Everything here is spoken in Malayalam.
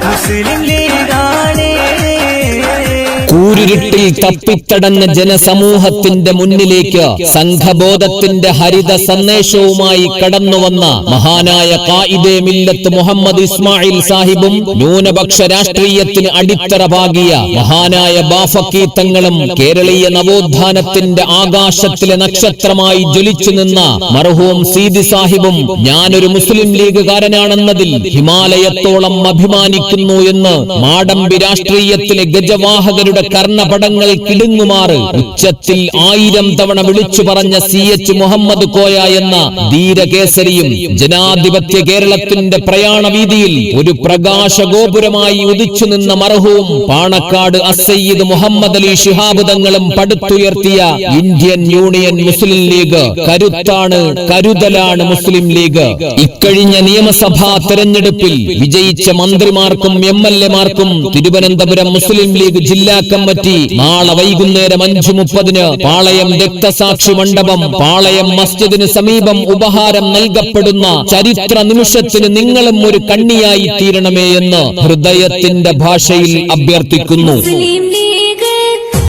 മുസ്ലിം ലീഗാണ്. കൂരിരുട്ടിൽ തപ്പിത്തടഞ്ഞ ജനസമൂഹത്തിന്റെ മുന്നിലേക്ക് സംഘബോധത്തിന്റെ ഹരിത സന്ദേശവുമായി കടന്നുവന്ന മഹാനായ ഖായിദെ മില്ലത്ത് മുഹമ്മദ് ഇസ്മായിൽ സാഹിബും ന്യൂനപക്ഷ രാഷ്ട്രീയത്തിന് അടിത്തറ പാകിയ മഹാനായ ബാഫക്കി തങ്ങളും കേരളീയ നവോത്ഥാനത്തിന്റെ ആകാശത്തിലെ നക്ഷത്രമായി ജ്വലിച്ചു നിന്ന മർഹൂം സീതി സാഹിബും ഞാനൊരു മുസ്ലിം ലീഗുകാരനാണെന്നതിൽ ഹിമാലയത്തോളം അഭിമാനിക്കുന്നു എന്ന് മാടമ്പി രാഷ്ട്രീയത്തിലെ ഗജവാഹകരുടെ കർണപടങ്ങൾ കിടുങ്ങുമാറ് ഉച്ചത്തിൽ 1000 തവണ വിളിച്ചു പറഞ്ഞ CH മുഹമ്മദ് കോയ എന്ന ധീരകേസരിയും ജനാധിപത്യ കേരളത്തിന്റെ പ്രയാണവീതിയിൽ ഒരു പ്രകാശഗോപുരമായി ഉദിച്ചു നിന്ന മർഹൂം പാണക്കാട് അസയ്യിദ് മുഹമ്മദ് അലി ശിഹാബ് തങ്ങളും പടുത്തുയർത്തിയ ഇന്ത്യൻ യൂണിയൻ മുസ്ലിം ലീഗ് കരുത്താണ്, കരുതലാണ് മുസ്ലിം ലീഗ്. ഇക്കഴിഞ്ഞ നിയമസഭാ തെരഞ്ഞെടുപ്പിൽ വിജയിച്ച മന്ത്രിമാർക്കും MLA-മാർക്കും തിരുവനന്തപുരം മുസ്ലിം ലീഗ് ജില്ലാ കമ്മിറ്റി നാളെ വൈകുന്നേരം 5:30 പാളയം രക്തസാക്ഷി മണ്ഡപം പാളയം മസ്ജിദിന് സമീപം ഉപഹാരം നൽകപ്പെടുന്ന ചരിത്ര നിമിഷത്തിന് നിങ്ങളും ഒരു കണ്ണിയായി തീരണമേ എന്ന് ഹൃദയത്തിന്റെ ഭാഷയിൽ അഭ്യർത്ഥിക്കുന്നു.